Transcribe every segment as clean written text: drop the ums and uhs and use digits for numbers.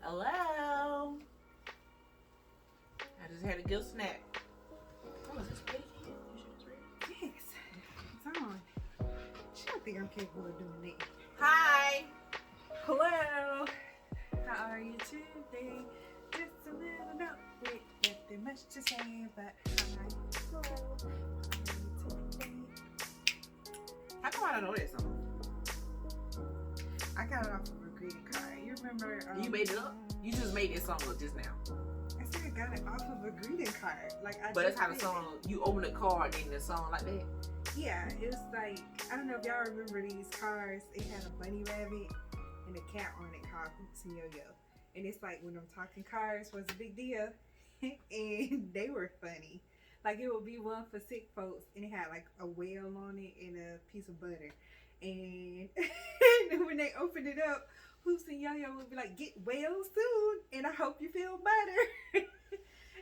Hello. I just had a good snack. Oh, is this ready? Yes, it's on. She don't think I'm capable of doing it. Hi. Hello. How are you today? Just a little note with nothing much to say, but hi. Hello. How are you today? How come I don't know that song? I got it off of a greeting card. You remember? You made it up? You just made this song up just now. I said I got it off of a greeting card. But that's how the song, you open the card and the song like that? Yeah, it was like, I don't know if y'all remember these cards. It had a bunny rabbit and a cat on it called Hoops and Yo-Yo. And it's like when I'm talking cards was a big deal. And they were funny. Like it would be one for sick folks and it had like a whale on it and a piece of butter. And when they opened it up, Hoops and Yo-Yo would be like, get well soon and I hope you feel better.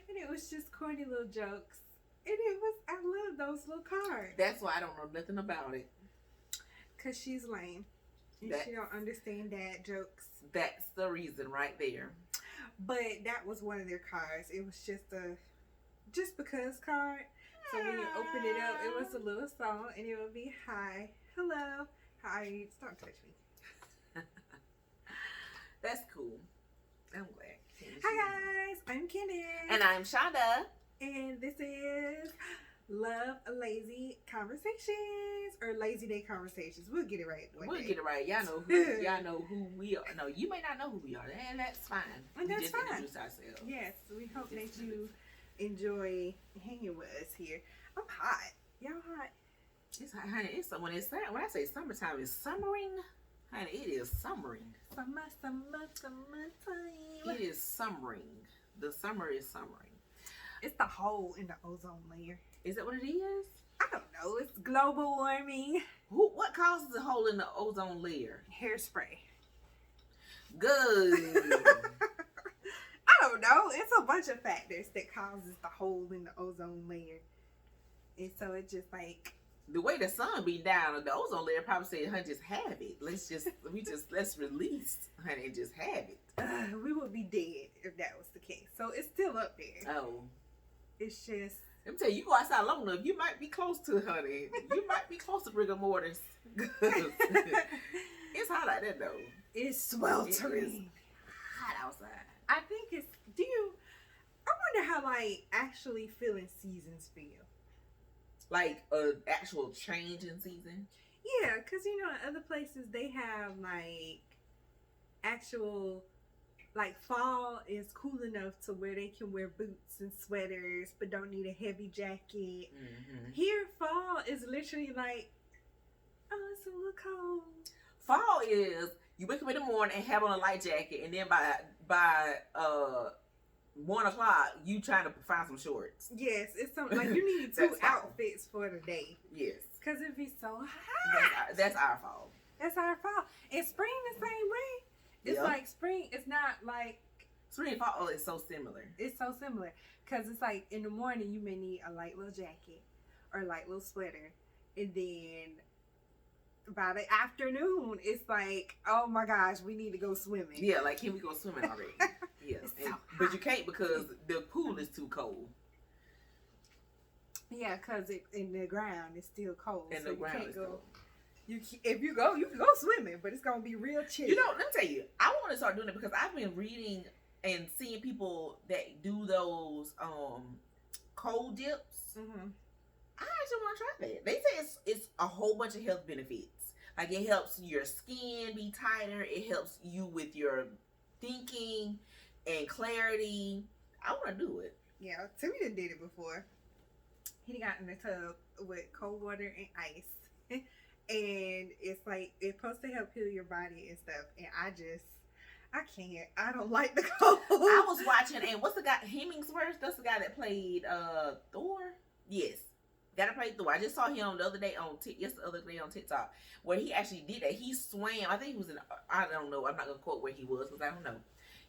And it was just corny little jokes. And it was, I love those little cards. That's why I don't know nothing about it. Because she's lame. And she don't understand dad jokes. That's the reason right there. But that was one of their cards. It was just because card. So when you open it up, it was a little song. And it would be, hi, hello, how are you? Don't touch me. That's cool. I'm glad. Hi guys, I'm Candace. And I'm Shonda. And this is Love Lazy Conversations or Lazy Day Conversations. We'll get it right one day. We'll get it right. Y'all know who we are. No, you may not know who we are, and that's fine. And that's fine. Introduce ourselves. Yes, we hope that you enjoy hanging with us here. I'm hot. Y'all hot? It's hot, honey. When I say summertime, it's summering. Honey, it is summering. Summertime. It is summering. The summer is summering. It's the hole in the ozone layer. Is that what it is? I don't know. It's global warming. What causes the hole in the ozone layer? Hairspray. Good. I don't know. It's a bunch of factors that causes the hole in the ozone layer. And so it just like... The way the sun be down, the ozone layer probably said, honey, just have it. Let's release, honey, and just have it. We would be dead if that was the case. So it's still up there. Oh. It's just... Let me tell you, you go outside long enough, you might be close to, honey. You might be close to rigor mortis. It's hot out there, though. It's sweltering. It is hot outside. I think it's... I wonder how, like, actually feeling seasons feel. Like an actual change in season? Yeah, because, you know, in other places, they have, like, actual... Like, fall is cool enough to where they can wear boots and sweaters, but don't need a heavy jacket. Mm-hmm. Here, fall is literally like, oh, it's a little cold. Fall is, you wake up in the morning and have on a light jacket, and then by 1 o'clock, you trying to find some shorts. Yes, it's something, like, you need two outfits for the day. Yes. Because it'd be so hot. That's our fall. That's our fall. And spring the same way. It's like spring, it's not like... Spring and fall is so similar. It's so similar. Because it's like in the morning, you may need a light little jacket or a light little sweater. And then by the afternoon, it's like, oh my gosh, we need to go swimming. Yeah, like, can we go swimming already? Yeah. But you can't because the pool is too cold. Yeah, because in the ground, it's still cold. And the ground is cold. If you go, you can go swimming, but it's gonna be real chilly. You know, let me tell you, I want to start doing it because I've been reading and seeing people that do those cold dips. Mm-hmm. I actually want to try that. They say it's a whole bunch of health benefits. Like, it helps your skin be tighter. It helps you with your thinking and clarity. I want to do it. Yeah, Timmy done did it before. He got in the tub with cold water and ice. And it's like, it's supposed to help heal your body and stuff. And I can't. I don't like the cold. I was watching, and what's the guy, Hemsworth? That's the guy that played Thor? Yes. Guy that played Thor. I just saw him the other day on TikTok, where he actually did that. He swam. I think he was I don't know. I'm not going to quote where he was because I don't know.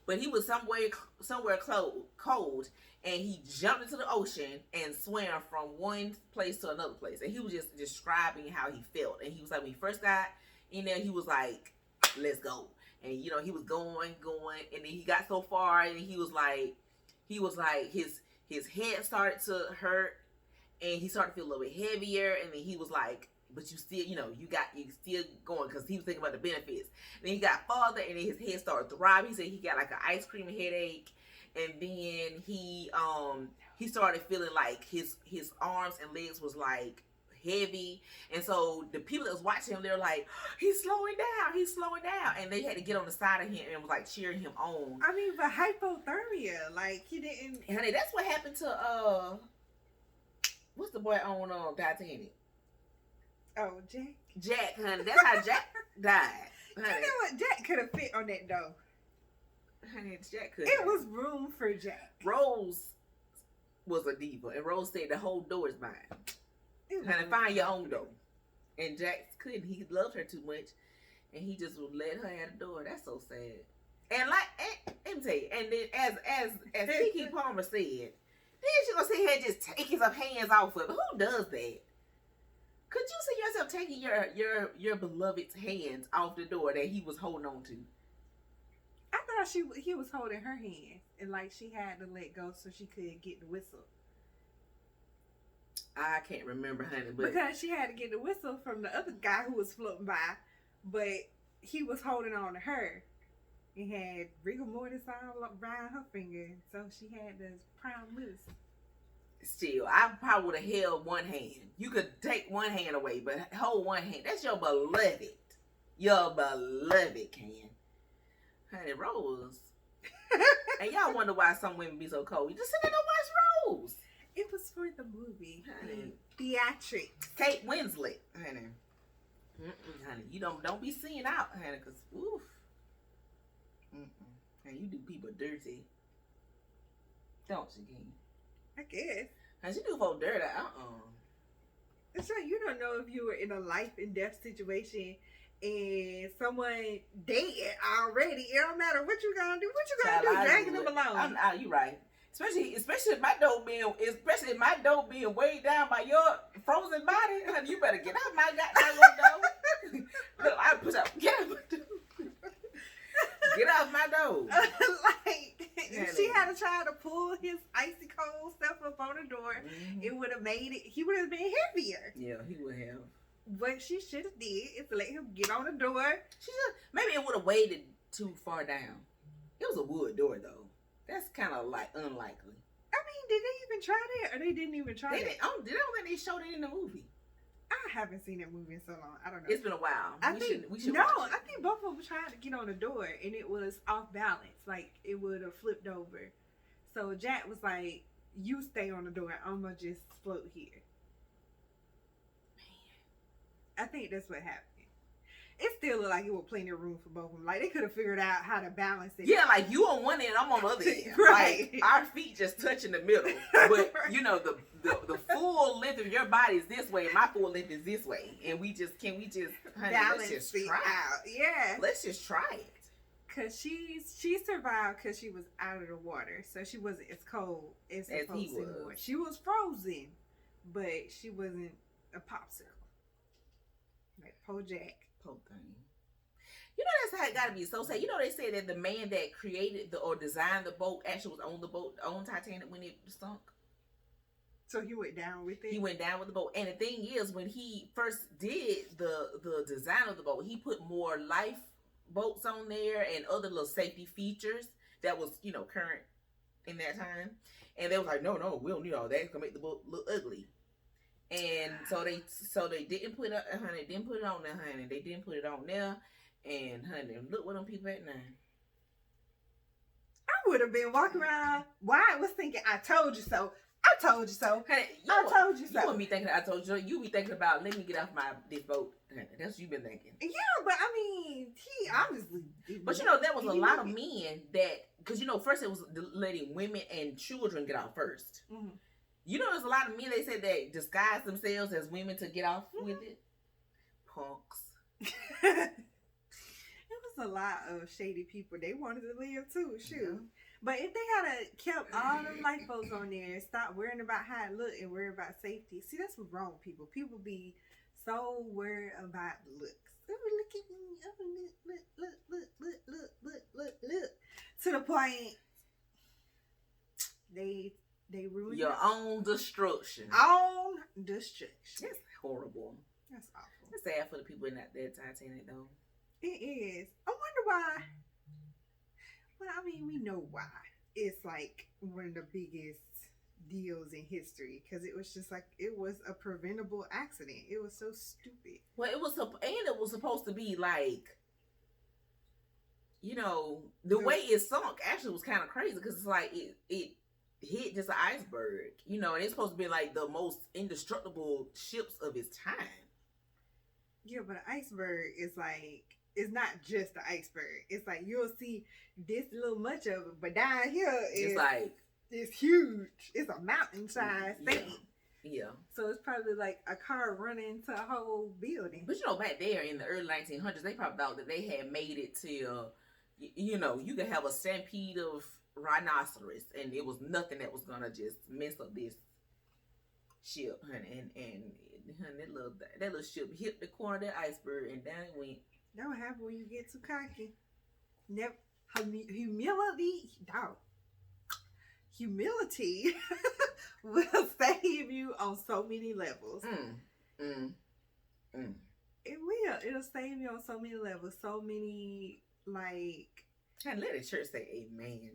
But he was somewhere cold, and he jumped into the ocean and swam from one place to another place. And he was just describing how he felt. And he was like, when he first got in there, he was like, let's go. and you know he was going, and then he got so far, and he was like his head started to hurt, and he started to feel a little bit heavier, and then he was like, but you still, you still going, because he was thinking about the benefits. And then he got farther, and then his head started throbbing. He said he got like an ice cream headache, and then he started feeling like his arms and legs was like heavy, and so the people that was watching him, they were like, he's slowing down, and they had to get on the side of him and was like cheering him on. I mean, but hypothermia, like he didn't. Honey, that's what happened to what's the boy on Titanic? Oh, Jack, honey. That's how Jack died. Honey. You know what? Jack could have fit on that door. Honey, Jack could. It was room for Jack. Rose was a diva, and Rose said the whole door is mine. Honey, find your own door. And Jack couldn't. He loved her too much, and he just would let her at the door. That's so sad. And let me tell you. And then as Keke Palmer said, then she gonna sit here and just take his hands off of it. Who does that? Could you see yourself taking your beloved's hands off the door that he was holding on to? I thought he was holding her hand, and like she had to let go so she could get the whistle. I can't remember, honey, but because she had to get the whistle from the other guy who was floating by, but he was holding on to her. He had rigor mortis all around her finger, so she had to pry him loose. Still, I probably would have held one hand. You could take one hand away, but hold one hand. That's your beloved. Your beloved, Can. Honey, Rose. And y'all wonder why some women be so cold. You just sit there and watch Rose. It was for the movie, honey. Theatrics. Kate Winslet, honey. Honey, you don't be seeing out, honey, because, oof. And you do people dirty. Don't you, King? I guess. And she do folk dirty, It's like you don't know if you were in a life and death situation and someone dead already. It don't matter what you gonna do. What you gonna do? Dragging them along. You right. Especially if my dope being weighed down by your frozen body, honey, you better get out my goddamn door. Look, I push up. Get out my door. Get off my door. Like, if she had to try to pull his icy cold stuff up on the door, it would have made it, he would have been heavier. Yeah, he would have. What she should have did is let him get on the door. Maybe it would have weighted too far down. It was a wood door, though. That's kind of like unlikely. I mean, did they even try that, or they didn't even try that? I don't think they showed it in the movie. I haven't seen that movie in so long. I don't know. It's been a while. We should no, watch it. I think both of them tried to get on the door, and it was off balance. Like, it would have flipped over. So Jack was like, you stay on the door. I'm going to just float here. Man. I think that's what happened. It still looked like it was plenty of room for both of them. Like, they could have figured out how to balance it. Yeah, like you on one end, I'm on the other end. Right. Like, our feet just touch in the middle. But, you know, the full length of your body is this way, and my full length is this way. And honey, balance let's just it try out. Yeah. Let's just try it. Because she survived because she was out of the water. So she wasn't as cold as he was. She was frozen, but she wasn't a popsicle. Like, po Jack. Poor thing. You know, that's how it gotta be so sad. You know, they say that the man that created or designed the boat actually was on the boat, on Titanic when it sunk. So he went down with it? He went down with the boat. And the thing is, when he first did the design of the boat, he put more lifeboats on there and other little safety features that was, you know, current in that time. And they was like, no, we don't need all that. It's gonna make the boat look ugly. And so they didn't put it, honey. Didn't put it on there, honey. They didn't put it on there, and honey, look what them people at now. I would have been walking around. Why was thinking, I told you so. I told you so. Honey, I told you so. You wouldn't be thinking I told you so. You be thinking about let me get off this boat. Honey, that's what you been thinking. Yeah, but I mean, he obviously. But you know, there was a lot of men that, because you know, first it was letting women and children get out first. Mm-hmm. You know, there's a lot of men, they said, that disguise themselves as women to get off with it. Punks. It was a lot of shady people. They wanted to live too, shoot. Yeah. But if they had kept all them lifeboats on there and stopped worrying about how it looked and worry about safety. See, that's what's wrong with people. People be so worried about the looks. Oh, look at me. Oh, look. To the point, they ruined your own destruction. Own destruction. That's horrible. That's awful. It's sad for the people in that Titanic, though. It is. I wonder why. Well, I mean, we know why. It's like one of the biggest deals in history because it was just like it was a preventable accident. It was so stupid. Well, it was supposed to be like, you know, the way it sunk actually was kind of crazy because it's like it hit just an iceberg, you know, and it's supposed to be like the most indestructible ships of its time. Yeah, but an iceberg is like, it's not just an iceberg. It's like you'll see this little much of it, but down here it's like it's huge. It's a mountain size thing. Yeah. So it's probably like a car running into a whole building. But you know, back there in the early 1900s, they probably thought that they had made it to, you know, you could have a stampede of rhinoceros, and it was nothing that was gonna just mess up this ship, honey. And honey, that little ship hit the corner of that iceberg, and down it went. That what happen when you get too cocky. Never humility, dog. Humility will save you on so many levels. It will. It'll save you on so many levels. So many, like. And let the church say amen.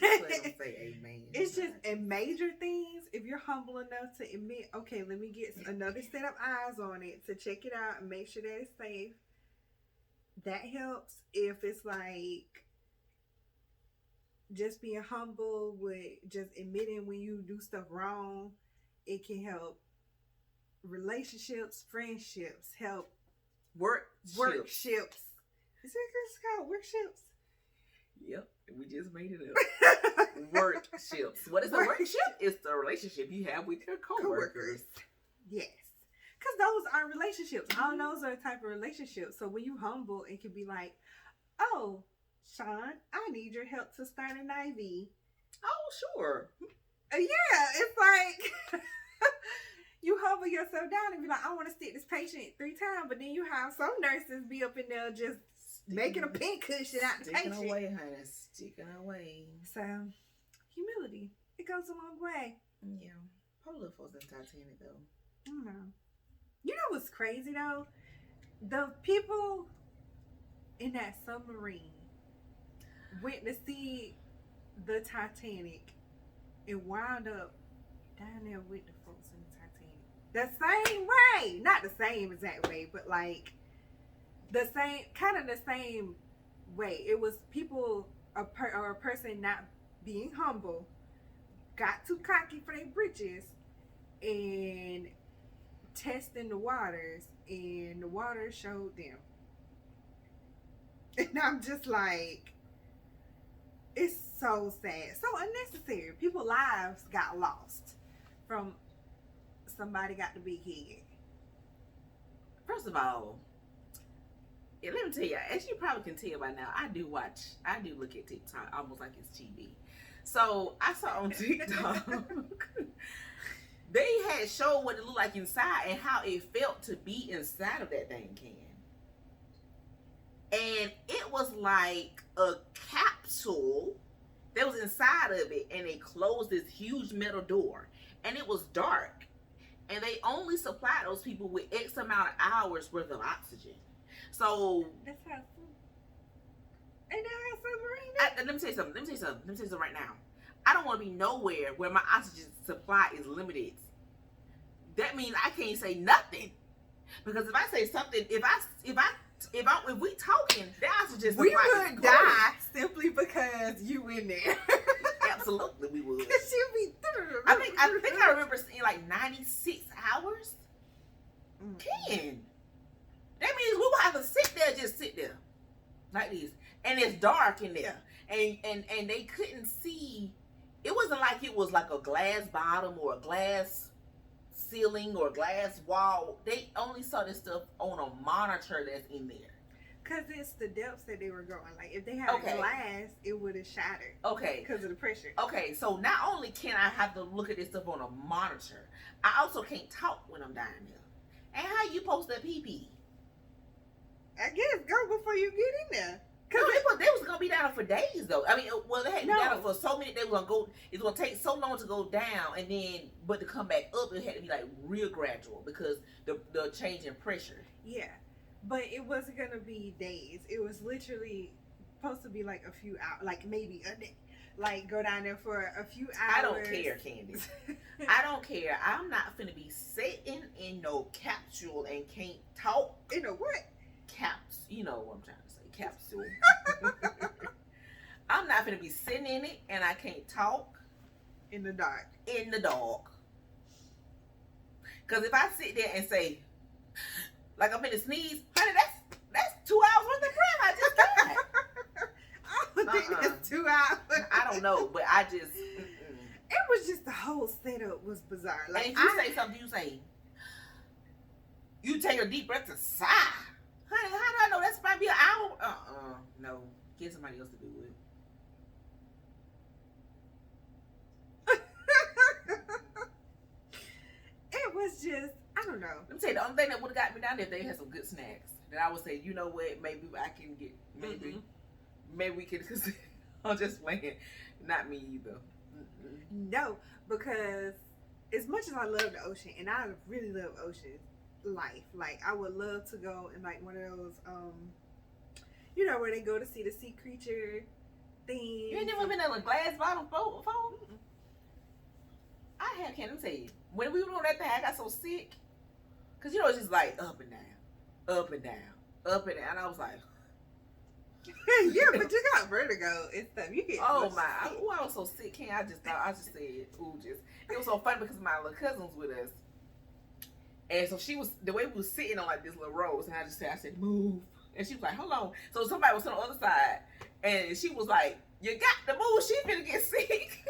Let them say amen. It's just in major things, if you're humble enough to admit, okay, let me get another set of eyes on it to check it out and make sure that it's safe. That helps. If it's like just being humble with just admitting when you do stuff wrong, it can help relationships, friendships, help workships. Is it called workships? Yep, we just made it up. Workships. What is a workship? It's the relationship you have with your coworkers. Yes. Because those are relationships. All those are a type of relationships. So when you humble, it can be like, oh, Sean, I need your help to start an IV. Oh, sure. Yeah, it's like you humble yourself down and be like, I want to stick this patient 3 times, but then you have some nurses be up in there just making a pin cushion out the patient. Sticking away, honey. Sticking away. So, humility. It goes a long way. Yeah. Polar folks in Titanic, though. I don't know. You know what's crazy, though? The people in that submarine went to see the Titanic and wound up down there with the folks in the Titanic. The same way. Not the same exact way, but like the same, kind of the same way. It was people, a person not being humble, got too cocky for their britches and testing the waters, and the water showed them. And I'm just like, it's so sad, so unnecessary. People's lives got lost from somebody got the big head. First of all, yeah, let me tell you, as you probably can tell by now, I do look at TikTok almost like it's TV. So I saw on TikTok they had showed what it looked like inside and how it felt to be inside of that dang can. And it was like a capsule that was inside of it, and they closed this huge metal door, and it was dark, and they only supplied those people with X amount of hours worth of oxygen. So that's how. And now submarine. Let me tell you something right now. I don't want to be nowhere where my oxygen supply is limited. That means I can't say nothing, because if I say something, if we talking, the oxygen supply we would die simply because you in there. Absolutely, we would. Cause she'll be. I think I remember seeing like 96 hours. Ken, that means we will have to sit there like this, and it's dark in there, and they couldn't see. It wasn't like it was like a glass bottom or a glass ceiling or glass wall. They only saw this stuff on a monitor that's in there. Cause it's the depths that they were going. Like if they had a glass, it would have shattered. Okay. Because of the pressure. Okay, so not only can I have to look at this stuff on a monitor, I also can't talk when I'm down there. And how you post that pee-pee? I guess go before you get in there. No, they was gonna be down for days though. I mean, well, they had to be down for so many. They was gonna go. It's gonna take so long to go down, and then but to come back up, it had to be like real gradual because the change in pressure. Yeah, but it wasn't gonna be days. It was literally supposed to be like a few hours, like maybe a day. Like go down there for a few hours. I don't care, Candace. I don't care. I'm not finna be sitting in no capsule and can't talk. In a what? Caps. You know what I'm trying to say. Capsule. I'm not finna be sitting in it and I can't talk. In the dark. In the dark. Cause if I sit there and say, like I'm finna sneeze, honey, that's 2 hours worth of breath I just got. I don't think it's 2 hours. I don't know, but I just. It was just the whole setup was bizarre. Like and if you say something, you take a deep breath to sigh. Honey, how do I know that's might be an hour? No. Get somebody else to do it. It was just, I don't know. Let me tell you, the only thing that would have got me down there if they had some good snacks. Then I would say, you know what, maybe I can get, maybe we can, because I'm just playing. Not me either. No, because as much as I love the ocean, and I really love ocean life, like I would love to go in like one of those, you know, where they go to see the sea creature thing. You ain't never been in a glass bottom boat before? I can't tell you. When we were on that thing, I got so sick. Because, you know, it's just like up and down, up and down, up and down. I was like, yeah, but you got vertigo and stuff. You get oh my, I was so sick. I just said, ooh, just. It was so funny because my little cousin was with us. And so she was, the way we was sitting on like this little rows, and I said, move. And she was like, hold on. So somebody was on the other side, and she was like, you got to move. She finna get sick.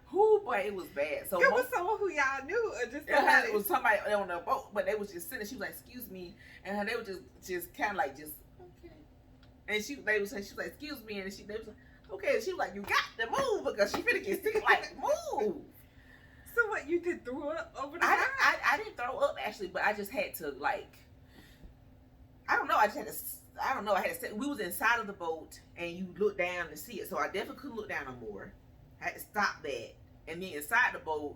Who, boy, it was bad. So it was someone who y'all knew, or just somebody. It was somebody on the boat, but they was just sitting. She was like, excuse me, and they were just kind of like just okay. And they was saying, she was like, excuse me, and they was like, okay. And she was like, you got to move because she finna get sick. Like, move. So what, you did throw up over the I didn't throw up actually, but I just had to like, I don't know. I had to sit. We was inside of the boat, and you look down to see it. So I definitely couldn't look down no more. I had to stop that. And then inside the boat,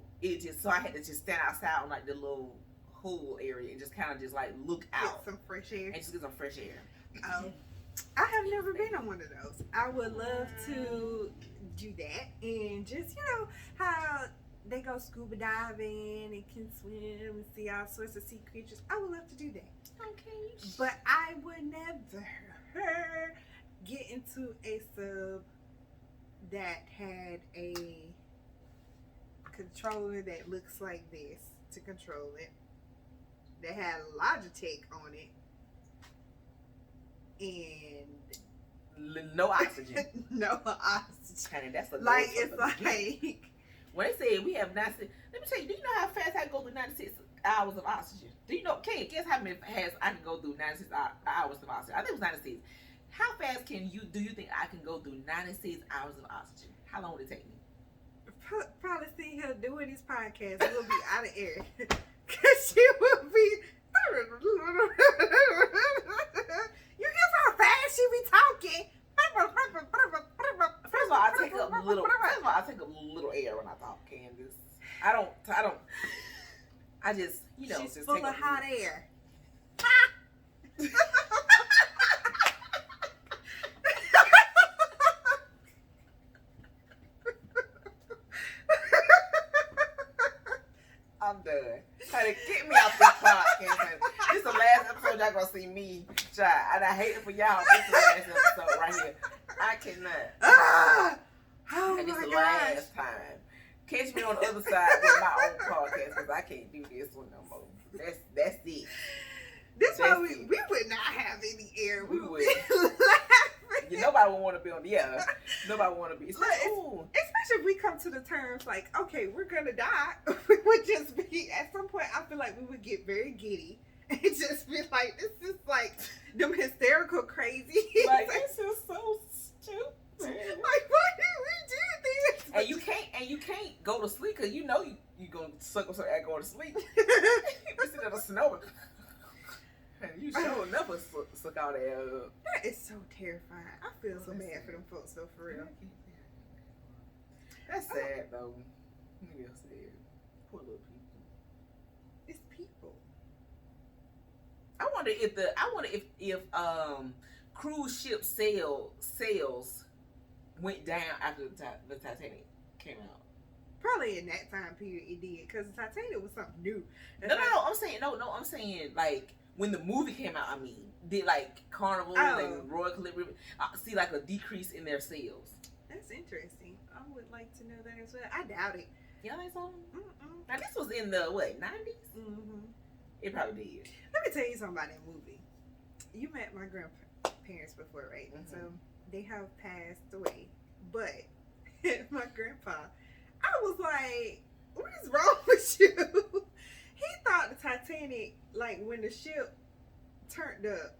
so I had to just stand outside on like the little hole area and just kind of just like look out. Get some fresh air. And just get some fresh air. I have never been on one of those. I would love to do that. And just, you know, how they go scuba diving and can swim and see all sorts of sea creatures. I would love to do that. Okay. But I would never get into a sub that had a controller that looks like this to control it, that had Logitech on it, and no oxygen. No oxygen. Honey, that's a like it's like when they say we have 96. Let me tell you, do you know how fast I can go through 96 hours of oxygen? Do you know? Can guess how many fast I can go through 96 hours of oxygen? I think it was 96. How fast do you think I can go through 96 hours of oxygen? How long would it take me? Probably see her doing this podcast. We'll be out of air. Because she will be. You hear how fast she be talking. First of all, I take up a little air when I talk, Candace. I just, you know, she's just full take of hot air. I'm done. Honey, get me off this podcast. This is the last episode y'all gonna see me try. And I hate it for y'all. This is the last episode right here. I cannot. Oh and my it's the gosh. last time. Catch me on the other side with my own podcast because I can't do this one no more. That's it. This why we would not have any air. We would be laughing. Nobody would want to be on the air. Nobody would want to be. Especially if we come to the terms like, okay, we're gonna die. We would just be at some point. I feel like we would get very giddy and just be like, "This is like them hysterical crazy." Like this is so stupid. Like, why did we do this? And you can't go to sleep because you know you gonna suck up some air going to sleep. You sit in the snow. You sure never suck all that up. That is so terrifying. I feel so bad for them folks, though, for real. That's sad, though. Real sad. Poor little people. It's people. I wonder if cruise ship sales went down after the Titanic came out. Probably in that time period it did, because Titanic was something new. I'm saying like when the movie came out. I mean, did like Carnival and Royal Caribbean see like a decrease in their sales? That's interesting. I would like to know that as well. I doubt it. Y'all ain't saw them? Now this was in the what 90s? It probably did. Let me tell you something about that movie. You met my grandparents before, right? So they have passed away, but my grandpa, I was like, what is wrong with you? He thought the Titanic, like when the ship turned up,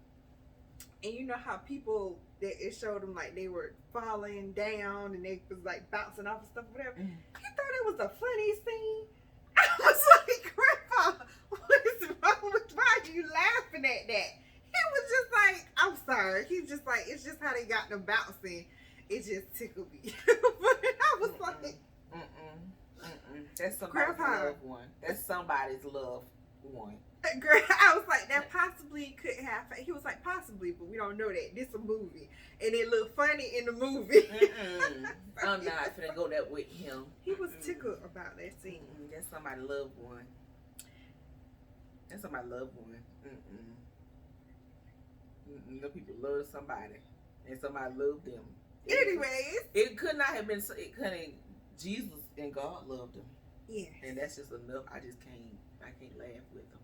and you know how people, that it showed them like they were falling down and they was like bouncing off and stuff, whatever. He thought it was the funniest thing. I was like, Grandpa, what is wrong with, why are you laughing at that? He was just like, I'm sorry. He's just like, it's just how they got them bouncing. It just tickled me. But I was like, that's somebody's loved one. That's somebody's loved one. I was like, that possibly could happen. He was like, possibly, but we don't know that. This a movie, and it looked funny in the movie. I'm not finna go there with him. He was tickled about that scene. That's somebody's loved one. That's somebody's loved one. The people love somebody, and somebody loved them. Anyways, it could not have been. It couldn't. Jesus and God loved them. Yeah, and that's just enough. I just can't. I can't laugh with them.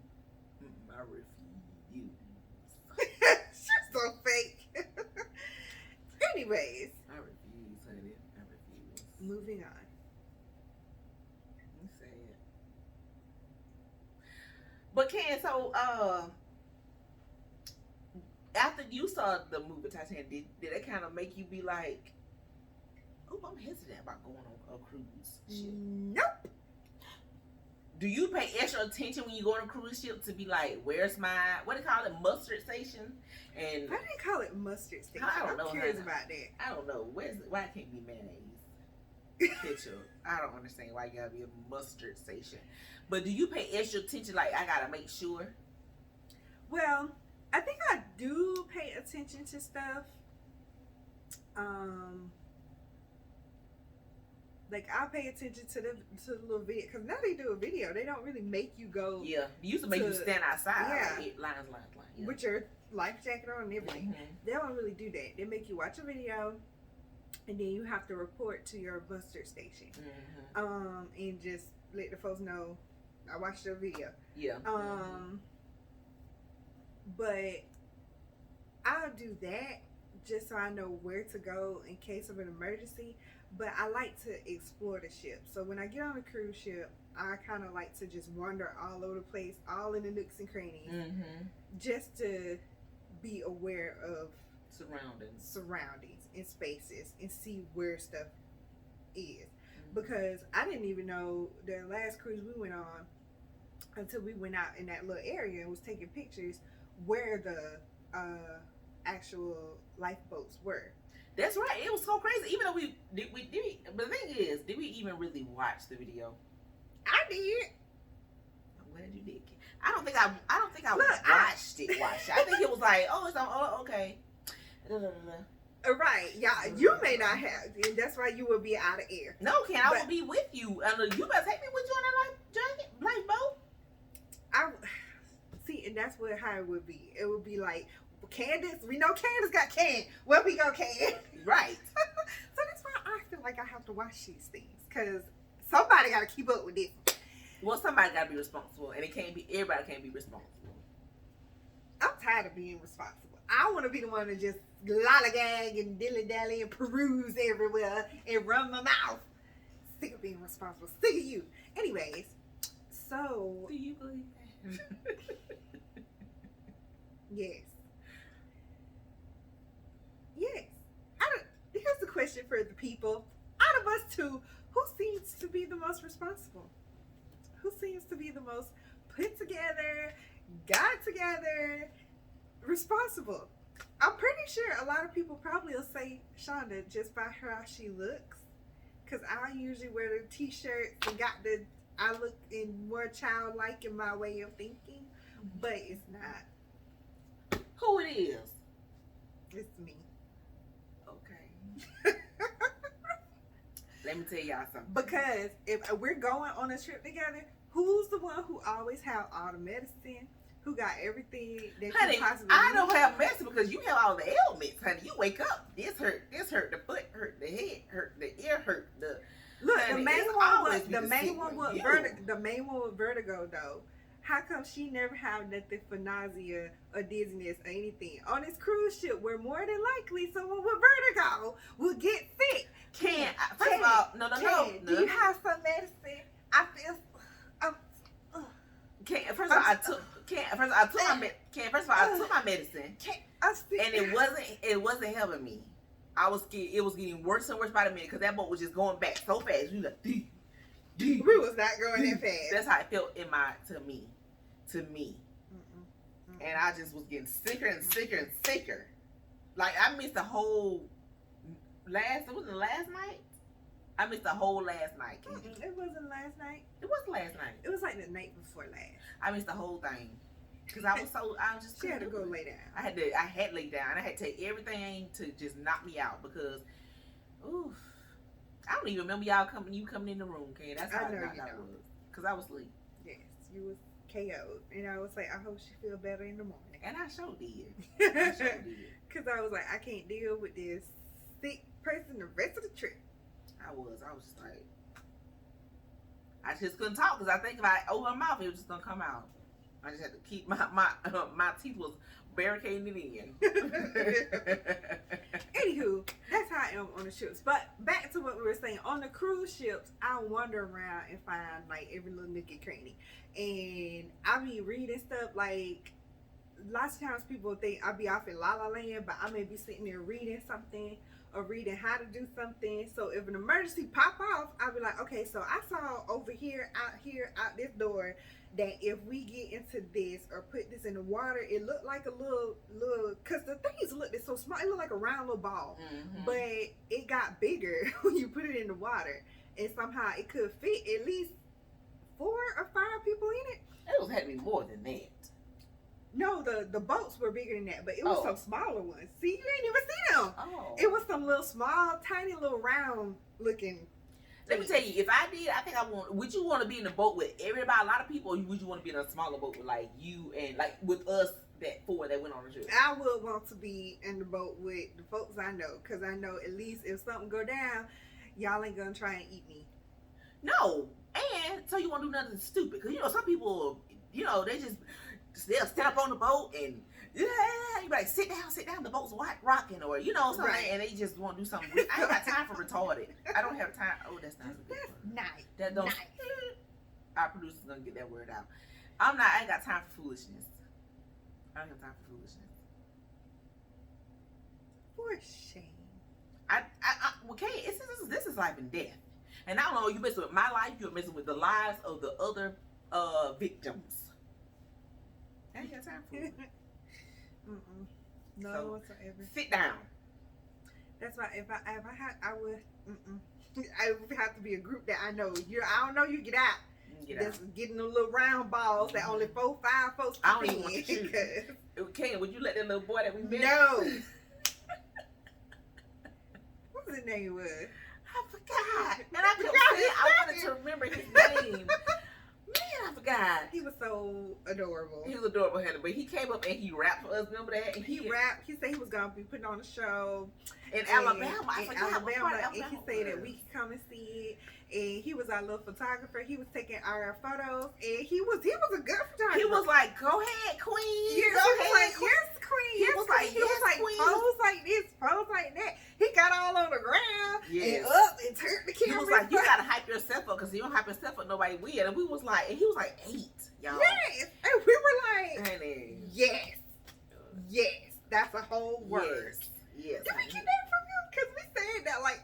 I refuse. She's so fake. Anyways, I refuse, honey. I refuse. Moving on. I'm sad. But Ken, so after you saw the movie Titanic, did it kind of make you be like, oh, I'm hesitant about going on a cruise ship? Nope. Do you pay extra attention when you go on a cruise ship to be like, where's my, what do you call it, mustard station? And why do they call it mustard station? I'm curious about that. I don't know. Why it can't be mayonnaise? Ketchup. I don't understand why you gotta be a mustard station. But do you pay extra attention? Like, I gotta make sure. Well, I think I do pay attention to stuff. Like, I pay attention to the little video, because now they do a video. They don't really make you go. Yeah, they used to make you stand outside. Yeah, like, lines. Yeah. With your life jacket on and everything. They don't really do that. They make you watch a video, and then you have to report to your mustard station. And just let the folks know I watched your video. Yeah. But I'll do that just so I know where to go in case of an emergency. But I like to explore the ship. So when I get on a cruise ship, I kind of like to just wander all over the place, all in the nooks and crannies, just to be aware of surroundings and spaces and see where stuff is. Because I didn't even know the last cruise we went on until we went out in that little area and was taking pictures where the actual lifeboats were. That's right. It was so crazy. Even though we did, but the thing is, did we even really watch the video? I did. I'm glad you did. I don't think I watched it. I think it was like, oh, it's on. Oh, okay. Right. Yeah. You may not have, and that's why you will be out of air. No, Ken, I will be with you. You better take me with you on that lifeboat. I see, and that's how it would be. It would be like, Candace, we know Candace got Can. Where we go, Can? Right. So that's why I feel like I have to watch these things, because somebody got to keep up with it. Well, somebody got to be responsible, and everybody can't be responsible. I'm tired of being responsible. I want to be the one to just lollygag and dilly-dally and peruse everywhere and run my mouth. Sick of being responsible. Sick of you. Anyways, so... Do you believe that? Yes. Yes. Here's the question for the people. Out of us two, who seems to be the most responsible? Who seems to be the most put together, got together, responsible. I'm pretty sure a lot of people probably will say Shonda just by how she looks. Because I usually wear the t-shirts and I look in more childlike in my way of thinking. But it's not. Who it is? It's me. Okay. Let me tell y'all something. Because if we're going on a trip together, who's the one who always have all the medicine? Who got everything that Honey, you possibly I need? don't have medicine because you have all the ailments, honey. You wake up, this hurt, the foot hurt, the head hurt, the ear hurt, the Look, honey, the main it's one always with be the sick one, you. the main one with vertigo though. How come she never have nothing for nausea or dizziness or anything? On this cruise ship, we're more than likely someone with vertigo will get sick. First of all, no. Do you have some medicine? I feel. First of all, I took my medicine, and it wasn't helping me. I was scared. It was getting worse and worse by the minute because that boat was just going back so fast. You like, we was not going that fast. That's how it felt to me. And I just was getting sicker and sicker and sicker. Like I missed the whole last night. I missed the whole last night. It wasn't last night. It was last night. It was like the night before last. I missed the whole thing because I was just. She had to go lay down. I had to lay down. I had to take everything to just knock me out because, oof, I don't even remember you coming in the room, Ken. That's how I was because I was asleep. Yes, you was KO'd, and I was like, I hope she feel better in the morning. And I sure did. Because I was like, I can't deal with this sick person the rest of the trip. I was just like, I just couldn't talk because I think if I opened my mouth, it was just gonna come out. I just had to keep my teeth was barricading it in. Anywho, that's how I am on the ships. But back to what we were saying, on the cruise ships, I wander around and find like every little nook and cranny, and I be reading stuff like. Lots of times people think I'll be off in La La Land, but I may be sitting there reading something or reading how to do something. So if an emergency pop off, I'll be like, okay, so I saw over here, out this door, that if we get into this or put this in the water, it looked like a little, because the things looked so small, it looked like a round little ball, but it got bigger when you put it in the water, and somehow it could fit at least 4 or 5 people in it. It had to be more than that. No, the boats were bigger than that, but it was some smaller ones. See, you ain't even see them. Oh. It was some little small, tiny little round looking. Let me tell you, if I did, I think I want. Would you want to be in a boat with everybody, a lot of people, or would you want to be in a smaller boat with like you and like with us, that 4 that went on the trip? I would want to be in the boat with the folks I know, because I know at least if something go down, y'all ain't gonna try and eat me. No, and so you want to do nothing stupid, because you know some people, you know, they'll stand up on the boat and you like sit down. The boat's rocking, or you know something, right. And they just want to do something. I ain't got time for retarded. I don't have time. Oh, that's not a good word. Nice. That don't. Nice. Our producer's gonna get that word out. I ain't got time for foolishness. I don't have time for foolishness. For shame. Okay. This is life and death, and I don't know. You messing with my life. You're messing with the lives of the other victims. I ain't got time for it. No, so, whatsoever. Sit down. That's why if I had, I would. I would have to be a group that I know. I don't know. You get out. That's getting them little round balls that only 4, 5 folks. I don't even want to shoot. Okay, would you let that little boy that we met? No. What's his name was? I forgot. And I wanted to remember his name. Man, I forgot. He was so adorable. He was adorable, Hannah. But he came up and he rapped for us. Remember that? And he rapped. He said he was gonna be putting on a show in Alabama. In Alabama, and he said that we could come and see it. And he was our little photographer. He was taking our photos, and he was a good photographer. He was like, "Go ahead, queen. Yes, go ahead, like, yes, queen." He was like, queen. Pose like this, pose like that. He got all on the ground and up and turned the camera. He was like, "You gotta hype yourself up, because if you don't hype yourself up, nobody will." And we was like, and he was like 8, y'all. Yes, and we were like, honey. Yes, that's a whole word. Yes. Did we get that from him? Because we said that like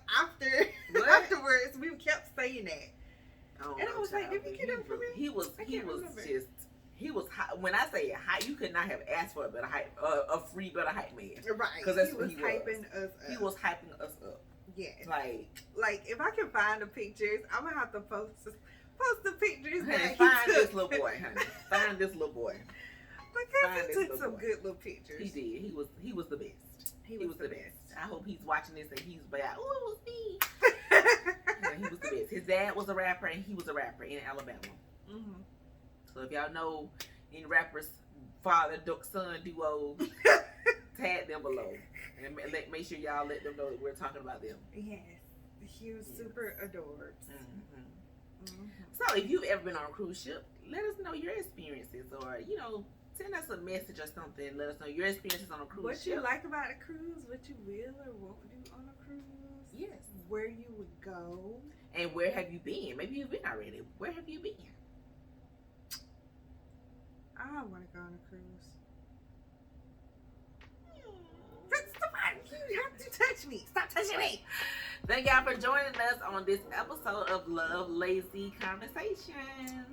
afterwards, we kept saying that. And I was like, did we get that from him? He was He was when I say hype, you could not have asked for a better hype, a free better hype man. Right. Because that's he what was hyping us up. He was hyping us up. Yes. Like if I can find the pictures, I'm gonna have to post the pictures. Honey, find this little boy, honey. Find this little boy. Because he took some good little pictures. He did. He was the best. He was the best. I hope he's watching this and he's like, oh, it was me. Yeah, he was the best. His dad was a rapper and he was a rapper in Alabama. Mm-hmm. So if y'all know any rappers, father, son duo, tag them below. And make sure y'all let them know that we're talking about them. Yes. He was super adored. Mm-hmm. Mm-hmm. So if you've ever been on a cruise ship, let us know your experiences, or send us a message or something. Let us know your experiences on a cruise ship. What you like about a cruise, what you will or won't do on a cruise. Yes. Where you would go. And where have you been? Maybe you've been already. Where have you been? I want to go on a cruise. That's the part. You have to touch me. Stop touching me. Thank y'all for joining us on this episode of Love Lazy Conversation.